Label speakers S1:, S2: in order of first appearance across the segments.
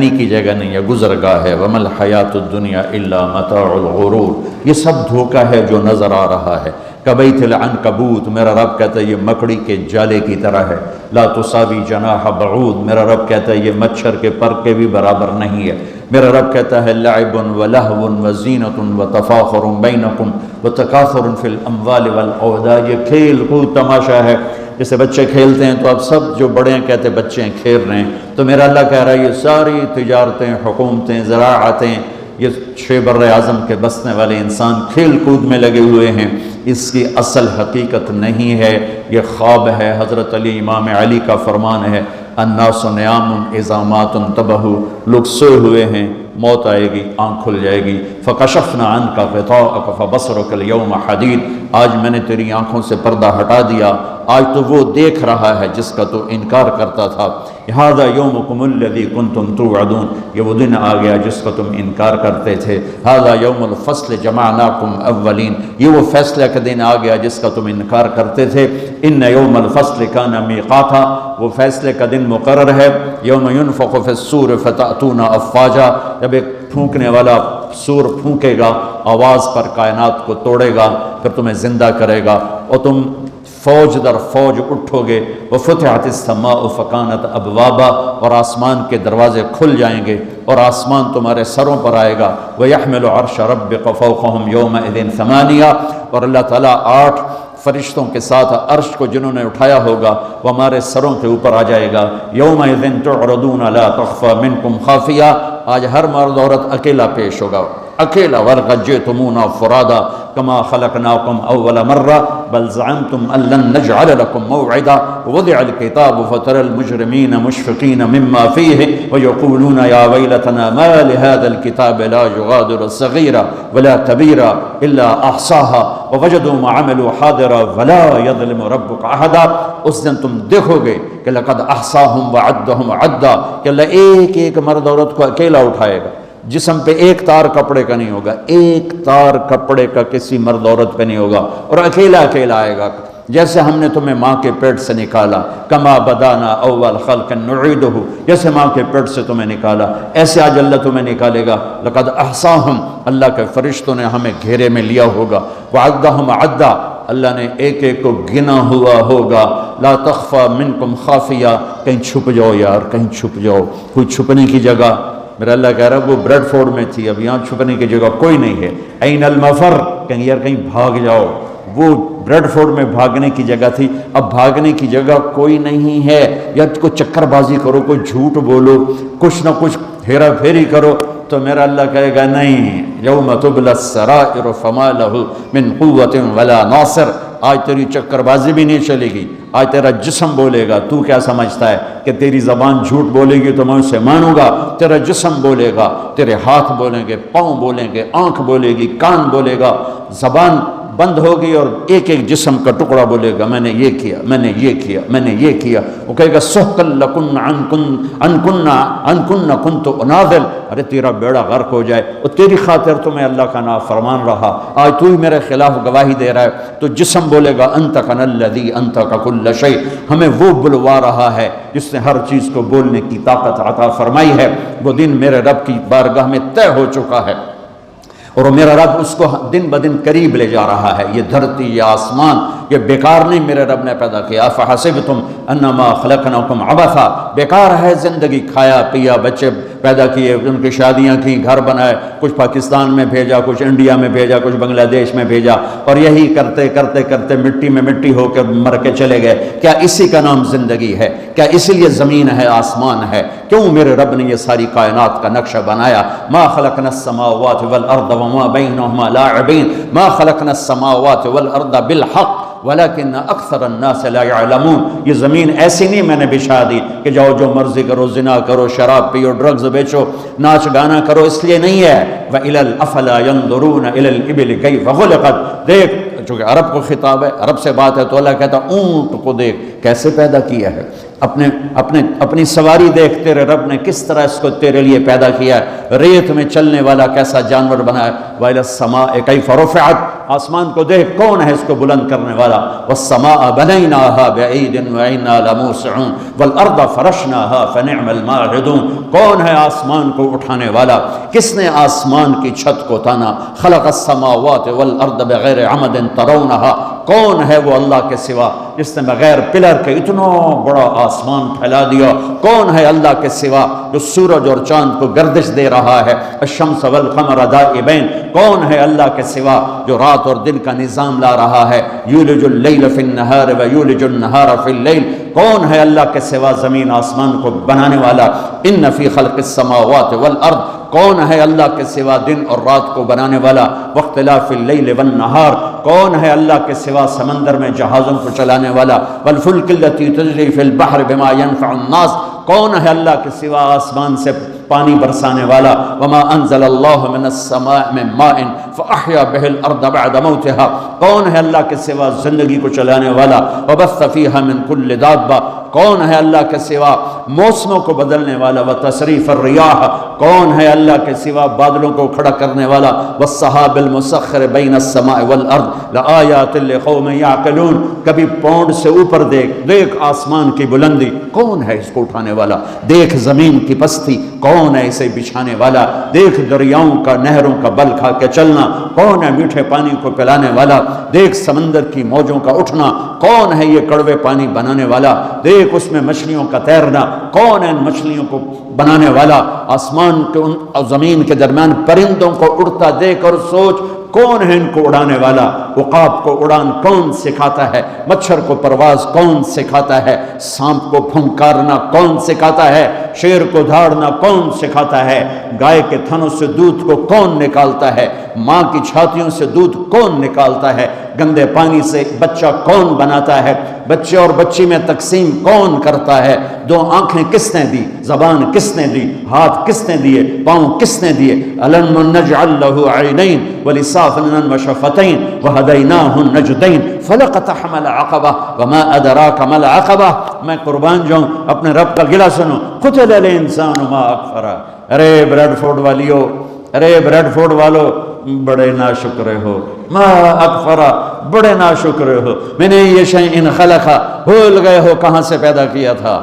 S1: ٹھہرنے کی جگہ نہیں ہے، گزرگاہ ہے۔ وَمَا الْحَيَاةُ الدُّنْيَا إِلَّا مَتَاعُ الْغُرُورِ، یہ سب دھوکہ ہے جو نظر آ رہا ہے۔ کَبَيْتِ الْعَنْكَبُوتِ، میرا رب کہتا ہے یہ مکڑی کے جالے کی طرح ہے۔ لا تُسَاوِي جَنَاحَ بَعُوضٍ، میرا رب کہتا ہے یہ مچھر کے پر کے بھی برابر نہیں ہے۔ میرا رب کہتا ہے لعب ولہو وزینۃ وتفاخر بینکم وتکاثر فی الاموال والاولاد، یہ کھیل کود تماشا ہے، جیسے بچے کھیلتے ہیں تو اب سب جو بڑے ہیں کہتے ہیں بچے ہیں کھیل رہے ہیں، تو میرا اللہ کہہ رہا ہے یہ ساری تجارتیں، حکومتیں، زراعتیں، یہ چھ بر اعظم کے بسنے والے انسان کھیل کود میں لگے ہوئے ہیں، اس کی اصل حقیقت نہیں ہے، یہ خواب ہے۔ حضرت علی امام علی کا فرمان ہے الناس نیام اذا ما انتبہوا، لوگ سوئے ہوئے ہیں، موت آئے گی، آنکھ کھل جائے گی۔ فکشفنا عنک غطاءک فبصرک اليوم حدید، آج میں نے تیری آنکھوں سے پردہ ہٹا دیا، آج تو وہ دیکھ رہا ہے جس کا تو انکار کرتا تھا۔ ھذا یومکم الذی کنتم توعدون، یہ وہ دن آ گیا جس کا تم انکار کرتے تھے۔ ھذا یوم الفصل جمعناکم اولین، یہ وہ فیصلہ کا دن آ گیا جس کا تم انکار کرتے تھے۔ ان یوم الفصل کان میقاتا، وہ فیصلے کا دن مقرر ہے۔ یوم ینفخ فی الصور فتأتون افواجا، جب ایک پھونکنے والا سور پھونکے گا، آواز پر کائنات کو توڑے گا، پھر تمہیں زندہ کرے گا اور تم فوج در فوج اٹھو گے۔ وفتحت السماء فکانت ابوابا، اور آسمان کے دروازے کھل جائیں گے اور آسمان تمہارے سروں پر آئے گا۔ ویحمل عرش ربک فوقہم یومئذ ثمانیہ، اور اللہ تعالیٰ 8 فرشتوں کے ساتھ عرش کو جنہوں نے اٹھایا ہوگا وہ ہمارے سروں کے اوپر آ جائے گا۔ یومئذ تعرضون لا تخفی منکم خافیہ، آج ہر مرد عورت اکیلا پیش ہوگا، اکیلا۔ وَلَقَدْ جِئْتُمُونَا فُرَادَىٰ كَمَا خَلَقْنَاكُمْ أَوَّلَ مَرَّةٍ بَلْ زَعَمْتُمْ أَن لَّن نَّجْعَلَ لَكُم مَّوْعِدًا وَوُضِعَ الْكِتَابُ فَتَرَى الْمُجْرِمِينَ مُشْفِقِينَ مِمَّا فِيهِ وَيَقُولُونَ يَا وَيْلَتَنَا مَا لِهَٰذَا الْكِتَابِ لَا يُغَادِرُ صَغِيرًا وَلَا كَبِيرًا إِلَّا أَحْصَاهَا وَوَجَدُوا مَا عَمِلُوا حَاضِرًا وَلَا يَظْلِمُ رَبُّكَ أَحَدًا۔ اس دن تم دیکھو گے کہ لَقَدْ أَحْصَاهُمْ وَعَدَّهُمْ عَدًّا، کہ اللہ ایک ایک مرد عورت کو اکیلا اٹھائے گا، جسم پہ ایک تار کپڑے کا نہیں ہوگا، ایک تار کپڑے کا کسی مرد عورت پہ نہیں ہوگا، اور اکیلا اکیلا آئے گا۔ جیسے ہم نے تمہیں ماں کے پیٹ سے نکالا، کما بدانا اول خلق نعیدہ، جیسے ماں کے پیٹ سے تمہیں نکالا ایسے آج اللہ تمہیں نکالے گا۔ لقد احصاہم، اللہ کے فرشتوں نے ہمیں گھیرے میں لیا ہوگا۔ وعدہم عدا، اللہ نے ایک ایک کو گنا ہوا ہوگا۔ لا تخفى منکم خافیہ، کہیں چھپ جاؤ یار، کہیں چھپ جاؤ، کوئی چھپنے کی جگہ۔ میرا اللہ کہہ رہا ہے وہ بریڈ فورڈ میں تھی، اب یہاں چھپنے کی جگہ کوئی نہیں ہے۔ این المفر، کہیں یار کہیں بھاگ جاؤ، وہ بریڈ فورڈ میں بھاگنے کی جگہ تھی، اب بھاگنے کی جگہ کوئی نہیں ہے۔ یا کوئی چکر بازی کرو، کوئی جھوٹ بولو، کچھ نہ کچھ ہیرا پھیری کرو، تو میرا اللہ کہے گا نہیں، یوم تبلی السرائر فما لہ من قوت ولا ناصر، آج تیری چکر بازی بھی نہیں چلے گی، آج تیرا جسم بولے گا۔ تو کیا سمجھتا ہے کہ تیری زبان جھوٹ بولے گی تو میں اسے مانوں گا؟ تیرا جسم بولے گا، تیرے ہاتھ بولیں گے، پاؤں بولیں گے، آنکھ بولے گی، کان بولے گا، زبان بند ہوگی اور ایک ایک جسم کا ٹکڑا بولے گا میں نے یہ کیا، میں نے یہ کیا، میں نے یہ کیا۔ وہ کہے گا سحقا لکن ان کن کنت اناذل، ارے تیرا بیڑا غرق ہو جائے، اور تیری خاطر تو میں اللہ کا نافرمان رہا، آج تو ہی میرے خلاف گواہی دے رہا ہے۔ تو جسم بولے گا انطقنا الذی انطق کل شیء، ہمیں وہ بلوا رہا ہے جس نے ہر چیز کو بولنے کی طاقت عطا فرمائی ہے۔ وہ دن میرے رب کی بارگاہ میں طے ہو چکا ہے، اور میرا رب اس کو دن بدن قریب لے جا رہا ہے۔ یہ دھرتی، یہ آسمان، یہ بیکار نہیں میرے رب نے پیدا کیا۔ افحسبتم انما خلقناکم عبثا، بیکار ہے زندگی، کھایا پیا، بچے پیدا کیے، ان کی شادیاں کی، گھر بنائے، کچھ پاکستان میں بھیجا، کچھ انڈیا میں بھیجا، کچھ بنگلہ دیش میں بھیجا، اور یہی کرتے کرتے کرتے مٹی میں مٹی ہو کے مر کے چلے گئے۔ کیا اسی کا نام زندگی ہے؟ کیا اسی لیے زمین ہے، آسمان ہے؟ کیوں میرے رب نے یہ ساری کائنات کا نقشہ بنایا؟ ما خلقنا السماوات والارض وما بینہما لاعبین، ما خلقنا السماوات والارض بالحق ولیکن اکثر الناس لا يعلمون۔ یہ زمین ایسی نہیں میں نے بچھا دی کہ جاؤ جو مرضی کرو، زنا کرو، شراب پیو، ڈرگز بیچو، ناچ گانا کرو، اس لیے نہیں ہے۔ وَإِلَى الْأَفْلَا يَنْظُرُونَ إِلَى الْإِبِلِ كَيْفَ خُلِقَتْ، دیکھ، چونکہ عرب کو خطاب ہے، عرب سے بات ہے، تو اللہ کہتا اونٹ کو دیکھ کیسے پیدا کیا ہے، اپنی سواری دیکھ، تیرے رب نے کس طرح اس کو تیرے لیے پیدا کیا ہے، ریت میں چلنے والا کیسا جانور بنایا۔ وَإِلَى السَّمَاءِ كَيْفَ رُفِعَتْ، آسمان کو دیکھ کون ہے اس کو بلند کرنے والا، والسماء بنیناها بعید وإنا لموسعون والارض فرشناها فنعم الماہدون، کون ہے آسمان کو اٹھانے والا، کس نے آسمان کی چھت کو تانا، خلق السماوات والارض بغیر عمد ترونها، کون ہے وہ اللہ کے سوا جس نے بغیر پلر کے اتنا بڑا آسمان پھیلا دیا، کون ہے اللہ کے سوا جو سورج اور چاند کو گردش دے رہا ہے، الشمس والقمر دائبین، کون ہے اللہ کے سوا جو رات اور دن کا نظام لا رہا ہے، یولج اللیل فی النہار ویولج النہار فی اللیل، کون ہے اللہ کے سوا زمین آسمان کو بنانے والا، ان فی خلق السماوات والارض، کون ہے اللہ کے سوا دن اور رات کو بنانے والا، واختلاف اللیل والنہار، کون ہے اللہ کے سوا سمندر میں جہازوں کو چلانے والا، والفلک التی تجری فی البحر بما ينفع الناس، کون ہے اللہ کے سوا آسمان سے پانی برسانے والا، وما انزل اللہ من السماء من ماء فاحیا بہ الارض بعد موتها، کون ہے اللہ کے سوا زندگی کو چلانے والا، وبث فیہا من کل دابہ، کون ہے اللہ کے سوا موسموں کو بدلنے والا، وتصریف الریاح، کون ہے اللہ کے سوا بادلوں کو کھڑا کرنے والا، والسحاب المسخر بین السماء والارض لآیات لقوم یعقلون، کبھی پونڈ سے اوپر دیکھ آسمان کی بلندی، کون ہے اس کو اٹھانے والا، دیکھ زمین کی پستی، کون ہے اسے بچھانے والا، دیکھ دریاؤں کا نہروں کا بل کھا کے چلنا، کون ہے میٹھے پانی کو پلانے والا، دیکھ سمندر کی موجوں کا اٹھنا، کون ہے یہ کڑوے پانی بنانے والا، دیکھ اس میں مچھلیوں کا تیرنا، کون ہے ان مچھلیوں کو بنانے والا، آسمان کے اور زمین کے درمیان پرندوں کو اڑتا دیکھ اور سوچ کون ہے ان کو اڑانے والا، عقاب کو اڑان کون سکھاتا ہے، مچھر کو پرواز کون سکھاتا ہے، سانپ کو پھنکارنا کون سکھاتا ہے، شیر کو دھاڑنا کون سکھاتا ہے، گائے کے تھنوں سے دودھ کو کون نکالتا ہے، ماں کی چھاتیوں سے دودھ کون نکالتا ہے، گندے پانی سے بچہ کون بناتا ہے، بچے اور بچی میں تقسیم کون کرتا ہے، دو آنکھیں کس نے دی، زبان کس نے دی، ہاتھ کس نے دیے، پاؤں کس نے دیے، الم نجعل له عینین ولسانا وشفتین وہدیناہ النجدین فلقتحم العقبہ وما ادراک ما العقبہ، میں قربان جاؤں اپنے رب کا گلہ سنو، قتل الانسان ما اکفرہ، ارے بریڈ فورڈ والیو، ارے بریڈ فورڈ والو بڑے ناشکرے ہو، ما اکفرہ بڑے ناشکرے ہو، میں نے یہ شیء ان خلقہ، بھول گئے ہو کہاں سے پیدا کیا تھا،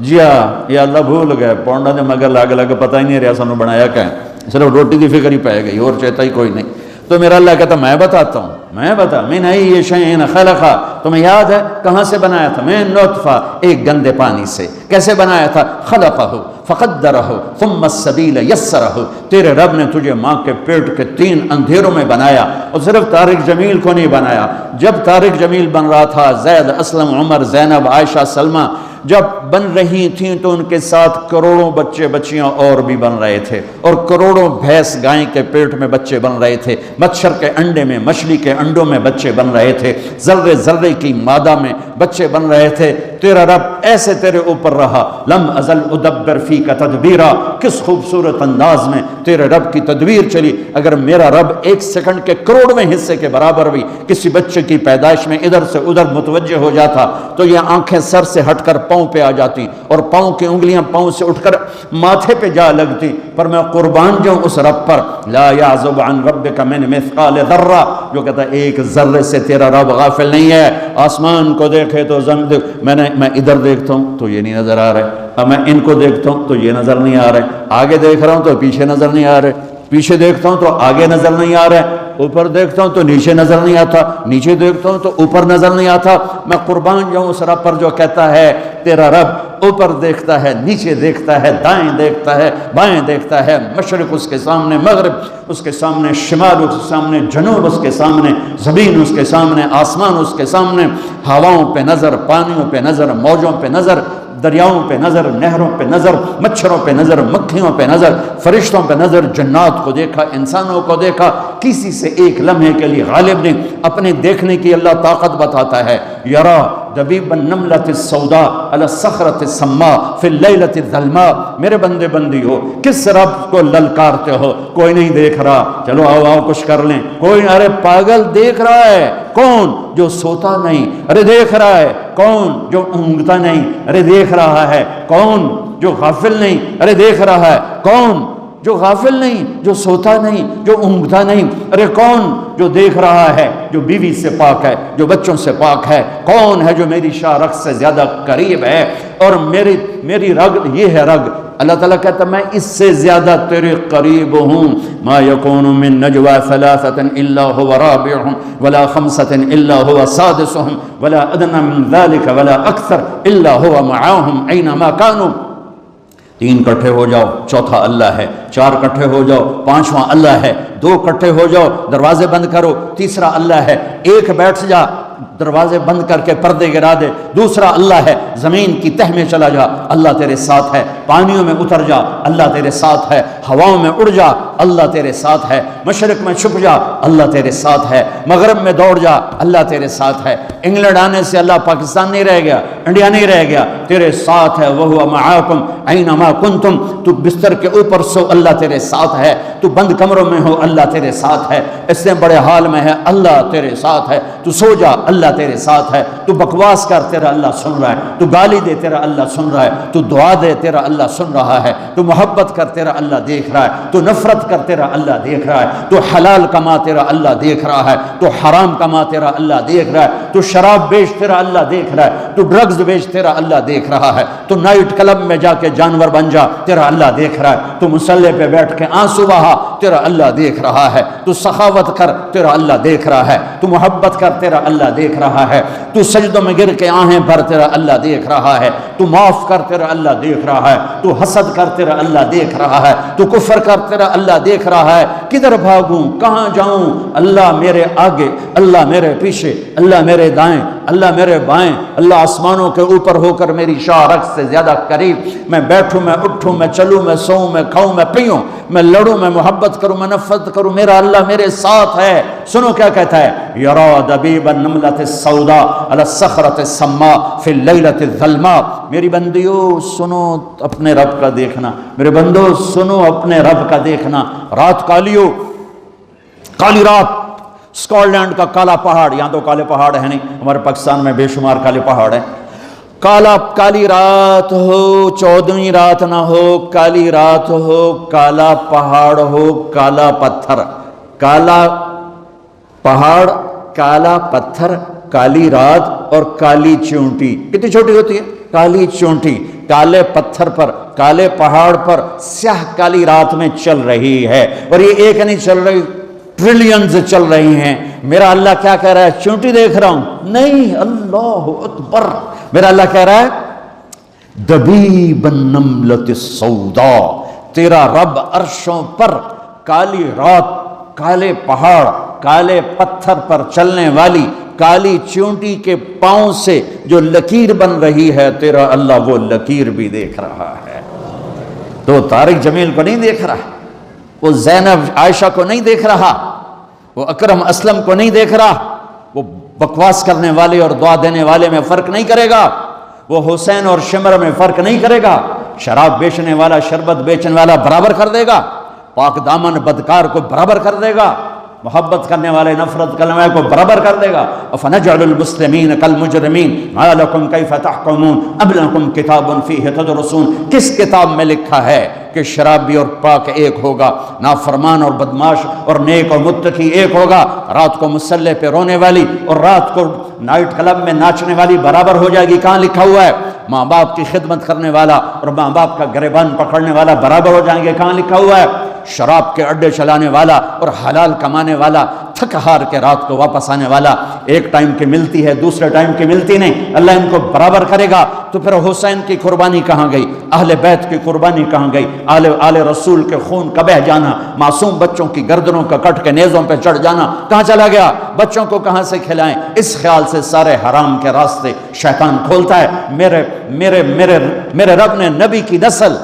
S1: جیا یا اللہ بھول گئے، پونڈا نے مگر لگ پتہ ہی نہیں رہا سانو بنایا کہ صرف روٹی کی فکر ہی پائے گئی اور چاہتا ہی کوئی نہیں، تو میرا اللہ کہتا میں بتاتا ہوں، میں بتا من ای شیء خلقہ، تمہیں یاد ہے کہاں سے بنایا تھا، میں نطفہ ایک گندے پانی سے، کیسے بنایا تھا، خلقہ فقدرہ ثم السبیل یسرہ، تیرے رب نے تجھے ماں کے پیٹ کے 3 اندھیروں میں بنایا، اور صرف طارق جمیل کو نہیں بنایا، جب طارق جمیل بن رہا تھا زید، اسلم، عمر، زینب، عائشہ، سلمہ جب بن رہی تھیں تو ان کے ساتھ کروڑوں بچے بچیاں اور بھی بن رہے تھے، اور کروڑوں بھینس گائیں کے پیٹ میں بچے بن رہے تھے، مچھر کے انڈے میں، مچھلی کے انڈوں میں بچے بن رہے تھے، ذرے ذرے کی مادہ میں بچے بن رہے تھے، تیرا رب ایسے تیرے اوپر رہا، لم ازل ادبر فیک تدبیرا، کس خوبصورت انداز میں تیرے رب کی تدبیر چلی، اگر میرا رب 1 سیکنڈ کے کروڑویں حصے کے برابر بھی کسی بچے کی پیدائش میں ادھر سے ادھر متوجہ ہو جاتا تو یہ آنکھیں سر سے ہٹ کر پاؤں پہ آ جاتی اور پاؤں کی انگلیاں پاؤں سے اٹھ کر ماتھے پہ جا لگتی، پر میں قربان جاؤں اس رب پر، لا یعزب عن ربک من مثقال ذرہ، جو کہتا ہے 1 ذرے سے تیرا رب غافل نہیں ہے، آسمان کو دیکھے تو زمین دیکھ، میں ادھر دیکھتا ہوں تو یہ نہیں نظر آ رہا ہے، اب میں ان کو دیکھتا ہوں تو یہ نظر نہیں آ رہا ہے، آگے دیکھ رہا ہوں تو پیچھے نظر نہیں آ رہے، پیچھے دیکھتا ہوں تو آگے نظر نہیں آ رہا ہے، اوپر دیکھتا ہوں تو نیچے نظر نہیں آتا، نیچے دیکھتا ہوں تو اوپر نظر نہیں آتا، میں قربان جاؤں اس رب پر جو کہتا ہے تیرا رب اوپر دیکھتا ہے، نیچے دیکھتا ہے، دائیں دیکھتا ہے، بائیں دیکھتا ہے، مشرق اس کے سامنے، مغرب اس کے سامنے، شمال اس کے سامنے، جنوب اس کے سامنے، زمین اس کے سامنے، آسمان اس کے سامنے، ہواؤں پہ نظر، پانیوں پہ نظر، موجوں پہ نظر، دریاؤں پہ نظر، نہروں پہ نظر، مچھروں پہ نظر، مکھیوں پہ نظر، فرشتوں پہ نظر، جنات کو دیکھا، انسانوں کو دیکھا، کسی سے ایک لمحے کے لیے غالب نہیں، اپنے دیکھنے کی اللہ طاقت بتاتا ہے، یرا دبیب النملۃ السوداء علی الصخرۃ السماء فی اللیلۃ الظلماء، میرے بندے بندی ہو کس رب کو للکارتے ہو، کوئی نہیں دیکھ رہا، چلو آؤ کچھ کر لیں، کوئی، ارے پاگل دیکھ رہا ہے، کون؟ جو سوتا نہیں، ارے دیکھ رہا ہے، کون؟ جو اونگتا نہیں، ارے دیکھ رہا ہے، کون؟ جو غافل نہیں، ارے دیکھ رہا ہے، کون؟ جو غافل نہیں، جو سوتا نہیں، جو اونگتا نہیں؟ ارے کون جو دیکھ رہا ہے، جو بیوی سے پاک ہے، جو بچوں سے پاک ہے؟ کون ہے جو میری شاہ رگ سے زیادہ قریب ہے؟ اور میری رگ یہ ہے رگ، اللہ تعالیٰ کہتا میں اس سے زیادہ تیرے قریب ہوں۔ ما یکون من نجوى ثلاثة الا هو رابعهم ولا خمسة الا هو سادسهم ولا ادنى من ذلك ولا اکثر الا هو معهم اینما كانوا۔ تین کٹھے ہو جاؤ، چوتھا اللہ ہے، چار کٹھے ہو جاؤ، پانچواں اللہ ہے، دو کٹھے ہو جاؤ، دروازے بند کرو، تیسرا اللہ ہے، ایک بیٹھ جا، دروازے بند کر کے پردے گرا دے، دوسرا اللہ ہے، زمین کی تہ میں چلا جا، اللہ تیرے ساتھ ہے، پانیوں میں اتر جا، اللہ تیرے ساتھ ہے، ہواؤں میں اڑ جا، اللہ تیرے ساتھ ہے، مشرق میں چھپ جا، اللہ تیرے ساتھ ہے، مغرب میں دوڑ جا، اللہ تیرے ساتھ ہے۔ انگلینڈ آنے سے اللہ پاکستان نہیں رہ گیا، انڈیا نہیں رہ گیا، تیرے ساتھ ہے۔ وَهُوَ مَعَاكُمْ أَيْنَمَا كُنْتُمْ، تو بستر کے اوپر سو، اللہ تیرے ساتھ ہے، تو بند کمروں میں ہو، اللہ تیرے ساتھ ہے، اس سے بڑے حال میں ہے، اللہ تیرے ساتھ ہے، تو سو جا، اللہ تیرے ساتھ ہے، تو بکواس کر، تیرا اللہ سن رہا ہے، تو گالی دے، تیرا اللہ سن رہا ہے، تو دعا دے، تیرا اللہ سن رہا ہے، تو محبت کر، تیرا اللہ دیکھ رہا ہے، تو نفرت کر، تیرا اللہ دیکھ رہا ہے، تو حلال کما، تیرا اللہ دیکھ رہا ہے، تو حرام کما، تیرا اللہ دیکھ رہا ہے، تو شراب بیچ، تیرا اللہ دیکھ رہا ہے، تو ڈرگز بیچ، تیرا اللہ دیکھ رہا ہے، تو نائٹ کلب میں جا کے جانور بن جا، تیرا اللہ دیکھ رہا ہے، تو مصلی پہ بیٹھ کے آنسو بہا، تیرا اللہ دیکھ رہا ہے، تو سخاوت کر، تیرا اللہ دیکھ رہا ہے، تو محبت کر، تیرا اللہ دیکھ رہا ہے، تو سجدوں میں گر کے آہیں بھر، تیرا اللہ دیکھ رہا ہے، تو معاف کر، تیرا اللہ دیکھ رہا ہے، تو حسد کر، تیرا اللہ دیکھ رہا ہے، تو کفر کر، تیرا اللہ دیکھ رہا ہے۔ کدھر بھاگوں، کہاں جاؤں؟ اللہ میرے آگے، اللہ میرے پیچھے، اللہ میرے دائیں، اللہ میرے بائیں، اللہ آسمانوں کے اوپر ہو کر میری شاہ رگ سے زیادہ قریب۔ میں بیٹھوں، میں اٹھوں، میں چلوں، میں سوؤں، میں کھاؤں، میں پیوں، میں لڑوں، میں محبت کروں، میں نفرت کروں، میرا اللہ میرے ساتھ ہے۔ سنو کیا کہتا ہے، یرا دبیب النملۃ السوداء علی الصخرۃ السماء فی اللیلۃ الظلماء۔ میری بندیو سنو اپنے رب کا دیکھنا، میرے بندو سنو اپنے رب کا دیکھنا۔ رات کالیو، کالی رات، اسکاٹ لینڈ کا کالا پہاڑ، یہاں تو کالے پہاڑ ہے نہیں، ہمارے پاکستان میں بے شمار کالے پہاڑ ہیں۔ کالی رات ہو، 14ویں رات نہ ہو، کالی رات ہو، کالا پہاڑ ہو، کالا پتھر، کالا پہاڑ، کالا پتھر، کالی رات اور کالی چونٹی۔ کتنی چھوٹی ہوتی ہے؟ کالی چونٹی، کالے پتھر پر، کالے پہاڑ پر، سیاہ کالی رات میں چل رہی ہے، اور یہ ایک نہیں چل رہی، ٹریلینز چل رہی ہیں۔ میرا اللہ کیا کہہ رہا ہے؟ چونٹی دیکھ رہا ہوں؟ نہیں، اللہ اکبر، میرا اللہ کہہ رہا ہے دبیب النملۃ السوداء، تیرا رب عرشوں پر کالی رات، کالے پہاڑ، کالے پتھر پر چلنے والی کالی چونٹی کے پاؤں سے جو لکیر بن رہی ہے، تیرا اللہ وہ لکیر بھی دیکھ رہا ہے۔ تو طارق جمیل کو نہیں دیکھ رہا، وہ زینب عائشہ کو نہیں دیکھ رہا، وہ اکرم اسلم کو نہیں دیکھ رہا، وہ بکواس کرنے والے اور دعا دینے والے میں فرق نہیں کرے گا، وہ حسین اور شمر میں فرق نہیں کرے گا، شراب بیچنے والا شربت بیچنے والا برابر کر دے گا، پاک دامن بدکار کو برابر کر دے گا، محبت کرنے والے نفرت کرنے والے کو برابر کر دے گا۔ افنجعل المسلمین کالمجرمین ما لکم کیف تحکمون ام لکم کتاب فیہ تدرسون۔ کس کتاب میں لکھا ہے کہ شرابی اور پاک ایک ہوگا، نافرمان اور بدماش اور نیک اور متقی ایک ہوگا، رات کو مصلی پہ رونے والی اور رات کو نائٹ کلب میں ناچنے والی برابر ہو جائے گی؟ کہاں لکھا ہوا ہے؟ ماں باپ کی خدمت کرنے والا اور ماں باپ کا گریبان پکڑنے والا برابر ہو جائیں گے؟ کہاں لکھا ہوا ہے؟ شراب کے اڈے چلانے والا اور حلال کمانے والا، تھک ہار کے رات کو واپس آنے والا، ایک ٹائم کی ملتی ہے دوسرے ٹائم کی ملتی نہیں، اللہ ان کو برابر کرے گا۔ تو پھر حسین کی قربانی کہاں گئی؟ اہل بیت کی قربانی کہاں گئی؟ آل رسول کے خون کا بہہ جانا، معصوم بچوں کی گردنوں کا کٹ کے نیزوں پہ چڑھ جانا کہاں چلا گیا؟ بچوں کو کہاں سے کھلائیں؟ اس خیال سے سارے حرام کے راستے شیطان کھولتا ہے۔ میرے رب نے نبی کی نسل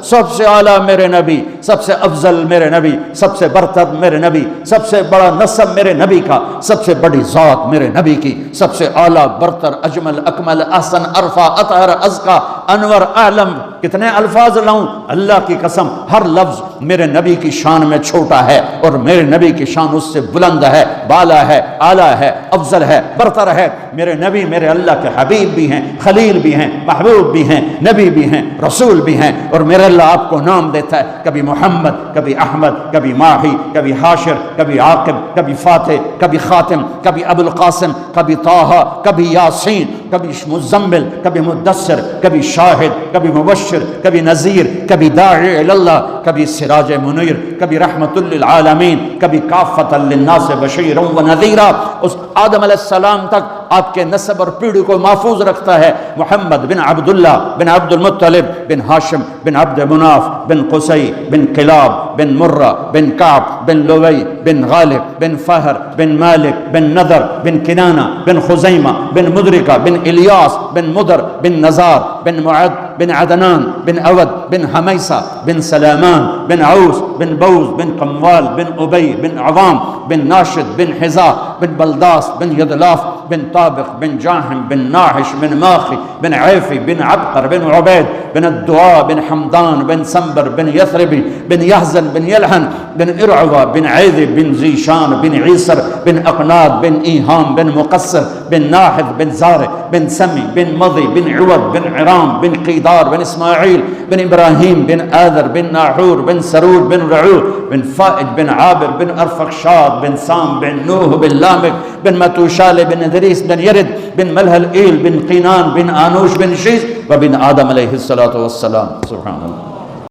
S1: سب سے اعلیٰ میرے نبی، سب سے افضل میرے نبی، سب سے برتر میرے نبی، سب سے بڑا نسب میرے نبی کا، سب سے بڑی ذات میرے نبی کی، سب سے اعلیٰ برتر اجمل اکمل احسن ارفع اطہر ازکا انور اعلم کتنے الفاظ لاؤں؟ اللہ کی قسم ہر لفظ میرے نبی کی شان میں چھوٹا ہے اور میرے نبی کی شان اس سے بلند ہے، بالا ہے، اعلیٰ ہے، افضل ہے، برتر ہے۔ میرے نبی میرے اللہ کے حبیب بھی ہیں، خلیل بھی ہیں، محبوب بھی ہیں، نبی بھی ہیں، رسول بھی ہیں، اور میرے اللہ آپ کو نام دیتا ہے، کبھی محمد، کبھی احمد، کبھی ماہی، کبھی حاشر، کبھی عاقب، کبھی فاتح، کبھی خاتم، کبھی ابو القاسم، کبھی طٰہٰ، کبھی یاسین، کبھی مزمل، کبھی مدثر، کبھی شاہد، کبھی مبشر، کبھی نذیر، کبھی داعی الی اللہ، کبھی سراج منیر، کبھی رحمت للعالمین، کبھی کافۃ للناس بشیرا ونذیرا۔ اس آدم علیہ السلام تک آپ کے نسب اور پیڑھی کو محفوظ رکھتا ہے۔ محمد بن عبداللہ بن عبد المطلب بن ہاشم بن عبد مناف بن قصی بن کلاب بن مرہ بن کعب بن لوی بن غالب بن فہر بن مالک بن نضر بن کنانہ بن خزیمہ بن مدرکہ بن الیاس بن مدر بن نزار بن معد بن عدنان بن اود بن حمیسہ بن سلامان بن عوس بن بوز بن قموال بن ابی بن عوام بن ناشد بن حذاء بن بلداس بن یدلاف بن طابق بن جاحم بن ناحش بن ماخی بن عیفی بن عبقر بن عبید بن الدعاء بن حمدان بن سنبر بن یثربی بن یحزن بن یلحن بن ارعوہ بن عیذ بن ذیشان بن عیسر بن اقناد بن ایہام بن مقصر بن ناحد بن زارع بن سمی بن مضی بن عوض بن عرام بن قیدار بن اسماعیل بن ابراہیم بن آذر بن ناحور بن سرور بن رعور بن فائد بن عابر بن ارفخشاد بن سام بن نوح بن لامک بن متوشال بن ادریس بن یرد بن ملہل ایل بن قینان بن آنوش بن شیز وبن آدم علیہ السلام۔ سبحان اللہ۔